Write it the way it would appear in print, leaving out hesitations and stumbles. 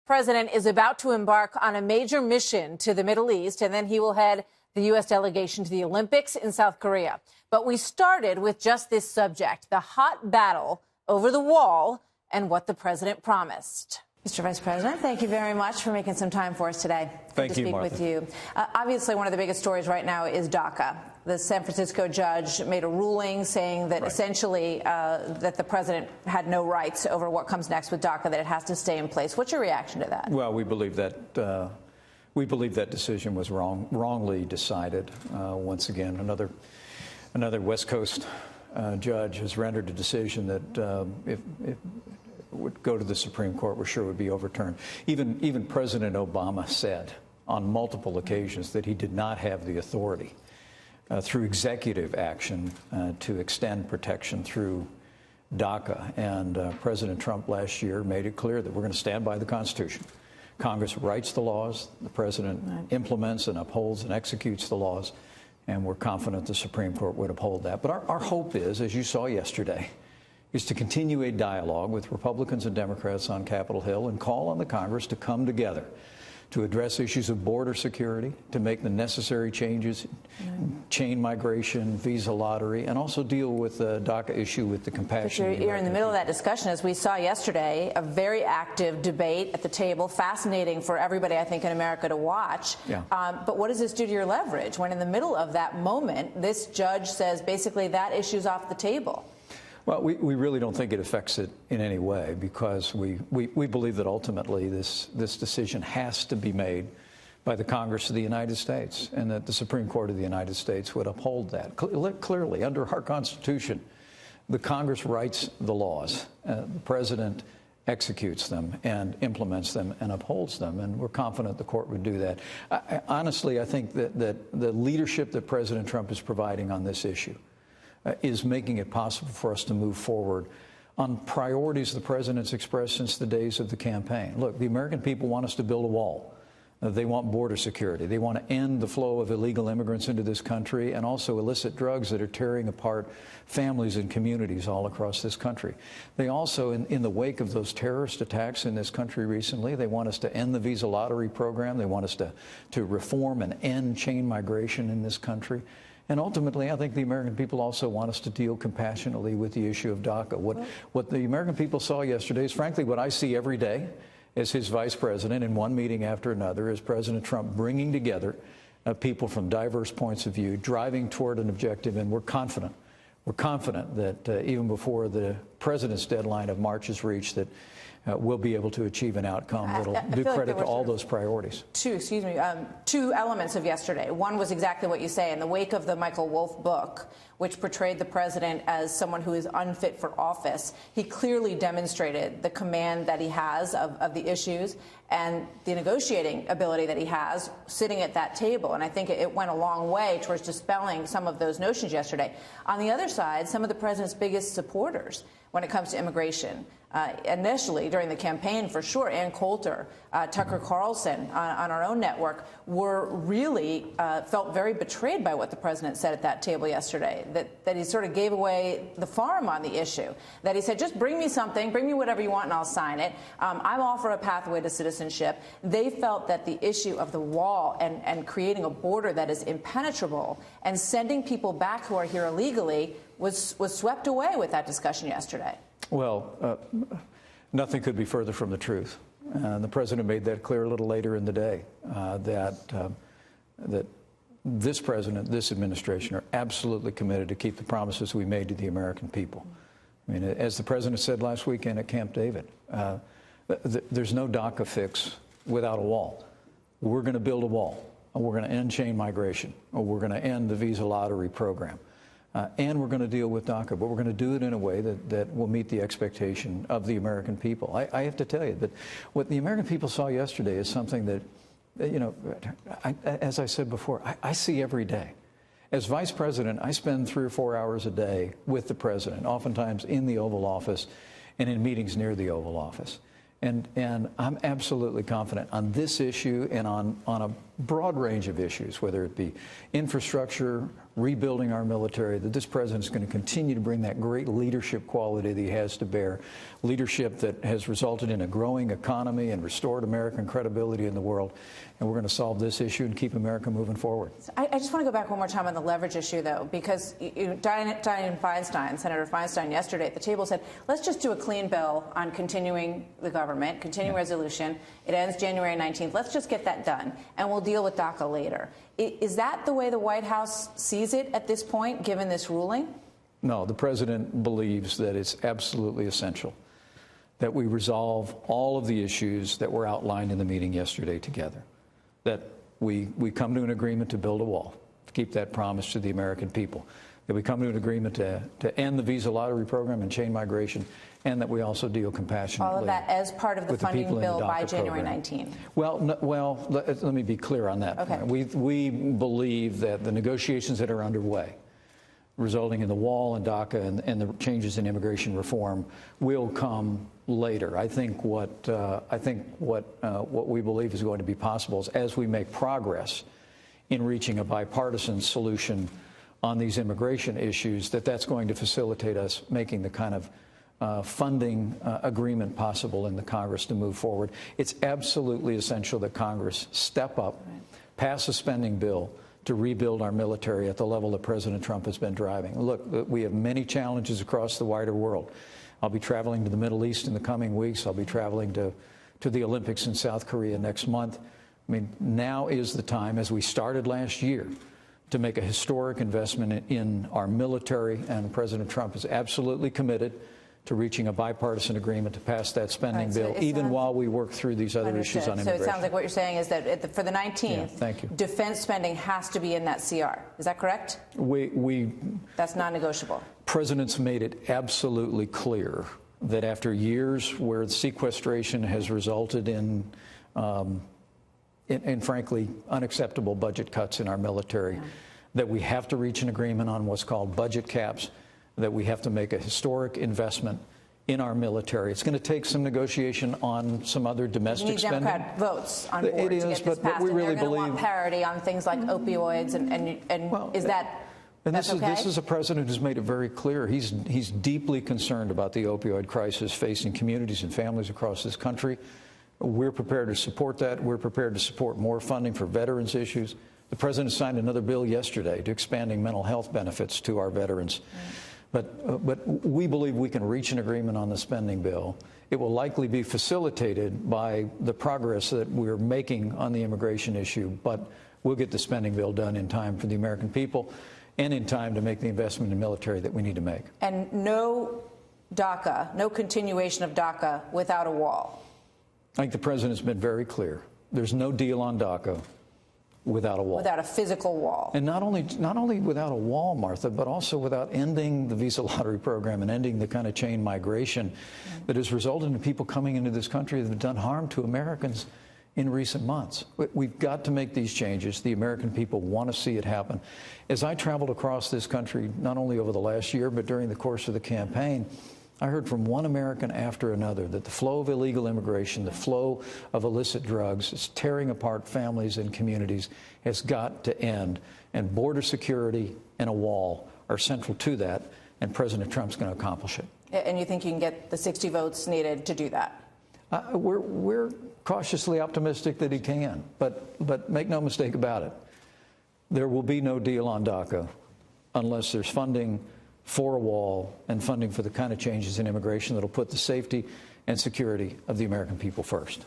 president is about to embark on a major mission to the Middle East, and then he will head the U.S. delegation to the Olympics in South Korea. But we started with just this subject, the hot battle over the wall and what the president promised. Mr. Vice President, thank you very much for making some time for us today. Thank you, Good to speak Martha. with you. Obviously, one of the biggest stories right now is DACA. The San Francisco judge made a ruling saying that essentially that the president had no rights over what comes next with DACA, that it has to stay in place. What's your reaction to that? Well, we believe that decision was wrongly decided. Once again, another West Coast judge has rendered a decision that if would go to the Supreme Court, we're sure would be overturned. Even President Obama said on multiple occasions that he did not have the authority through executive action to extend protection through DACA. And President Trump last year made it clear that we're going to stand by the Constitution. Congress writes the laws, the president implements and upholds and executes the laws, and we're confident the Supreme Court would uphold that. But our hope is, as you saw yesterday, is to continue a dialogue with Republicans and Democrats on Capitol Hill and call on the Congress to come together to address issues of border security, to make the necessary changes, chain migration, visa lottery, and also deal with the DACA issue with the compassion. You're in the middle of that discussion, as we saw yesterday, a very active debate at the table, fascinating for everybody, I think, in America to watch. Yeah. But what does this do to your leverage when in the middle of that moment, this judge says basically that issue's off the table? Well, we really don't think it affects it in any way, because we believe that ultimately this decision has to be made by the Congress of the United States, and that the Supreme Court of the United States would uphold that. Clearly, under our Constitution, the Congress writes the laws. The president executes them and implements them and upholds them, and we're confident the court would do that. Honestly, I think that the leadership that President Trump is providing on this issue is making it possible for us to move forward on priorities the president's expressed since the days of the campaign. Look, the American people want us to build a wall. They want border security. They want to end the flow of illegal immigrants into this country and also illicit drugs that are tearing apart families and communities all across this country. They also, in the wake of those terrorist attacks in this country recently, they want us to end the visa lottery program. They want us to reform and end chain migration in this country. And ultimately, I think the American people also want us to deal compassionately with the issue of DACA. What the American people saw yesterday is, frankly, what I see every day as his vice president in one meeting after another, is President Trump bringing together people from diverse points of view, driving toward an objective, and we're confident. We're confident that even before the president's deadline of March is reached, that we'll be able to achieve an outcome that will do credit to all those priorities. Two elements of yesterday. One was exactly what you say. In the wake of the Michael Wolff book, which portrayed the president as someone who is unfit for office, he clearly demonstrated the command that he has of the issues and the negotiating ability that he has sitting at that table. And I think it went a long way towards dispelling some of those notions yesterday. On the other side, some of the president's biggest supporters when it comes to immigration, initially during the campaign, for sure, Ann Coulter, Tucker Carlson on our own network, were really felt very betrayed by what the president said at that table yesterday, that he sort of gave away the farm on the issue, that he said, just bring me something, bring me whatever you want and I'll sign it. I'll offer a pathway to citizenship. They felt that the issue of the wall and creating a border that is impenetrable and sending people back who are here illegally was swept away with that discussion yesterday. Well, nothing could be further from the truth. The president made that clear a little later in the day, that this president, this administration are absolutely committed to keep the promises we made to the American people. I mean, as the president said last weekend at Camp David, there's no DACA fix without a wall. We're going to build a wall. We're going to end chain migration. Or we're going to end the visa lottery program. And we're going to deal with DACA, but we're going to do it in a way that will meet the expectation of the American people. I have to tell you that what the American people saw yesterday is something that, you know, as I said before, I see every day. As vice president, I spend 3 or 4 hours a day with the president, oftentimes in the Oval Office and in meetings near the Oval Office. And I'm absolutely confident on this issue and on a broad range of issues, whether it be infrastructure, rebuilding our military, that this president is going to continue to bring that great leadership quality that he has to bear, leadership that has resulted in a growing economy and restored American credibility in the world. And we're going to solve this issue and keep America moving forward. I just want to go back one more time on the leverage issue, though, because Dianne Feinstein, Senator Feinstein, yesterday at the table said, let's just do a clean bill on continuing the government, continuing resolution. It ends January 19th. Let's just get that done, and we'll deal with DACA later. Is that the way the White House sees it at this point, given this ruling? No, the president believes that it's absolutely essential that we resolve all of the issues that were outlined in the meeting yesterday together, that we come to an agreement to build a wall, to keep that promise to the American people, that we come to an agreement to end the visa lottery program and chain migration, and that we also deal compassionately. All of that as part of the funding bill by January 19th. Well, let me be clear on that. Okay. We believe that the negotiations that are underway, resulting in the wall and DACA and the changes in immigration reform, will come later. I think what we believe is going to be possible is, as we make progress in reaching a bipartisan solution on these immigration issues, that's going to facilitate us making the kind of funding agreement possible in the Congress to move forward. It's absolutely essential that Congress step up, pass a spending bill to rebuild our military at the level that President Trump has been driving. Look, we have many challenges across the wider world. I'll be traveling to the Middle East in the coming weeks. I'll be traveling to the Olympics in South Korea next month. I mean, now is the time, as we started last year, to make a historic investment in our military, and President Trump is absolutely committed to reaching a bipartisan agreement to pass that spending bill, even while we work through these other issues on immigration. So it sounds like what you're saying is that for the 19th, defense spending has to be in that CR. Is that correct? That's non-negotiable. President's made it absolutely clear that after years where sequestration has resulted in frankly, unacceptable budget cuts in our military, that we have to reach an agreement on what's called budget caps, that we have to make a historic investment in our military. It's going to take some negotiation on some other domestic spending. Democrat votes on board to get this passed, but we really believe they're going to want parity on things like opioids, and is that? And this is a president who's made it very clear. He's deeply concerned about the opioid crisis facing communities and families across this country. We're prepared to support that. We're prepared to support more funding for veterans issues. The president signed another bill yesterday to expanding mental health benefits to our veterans. But we believe we can reach an agreement on the spending bill. It will likely be facilitated by the progress that we're making on the immigration issue, but we'll get the spending bill done in time for the American people and in time to make the investment in military that we need to make. And no DACA, no continuation of DACA without a wall. I think the president's been very clear. There's no deal on DACA without a wall. Without a physical wall. And not only without a wall, Martha, but also without ending the visa lottery program and ending the kind of chain migration that has resulted in people coming into this country that have done harm to Americans in recent months. We've got to make these changes. The American people want to see it happen. As I traveled across this country, not only over the last year, but during the course of the campaign, I heard from one American after another that the flow of illegal immigration, the flow of illicit drugs is tearing apart families and communities, has got to end. And border security and a wall are central to that, and President Trump's going to accomplish it. And you think you can get the 60 votes needed to do that? We're cautiously optimistic that he can, but make no mistake about it. There will be no deal on DACA unless there's funding for a wall and funding for the kind of changes in immigration that will put the safety and security of the American people first.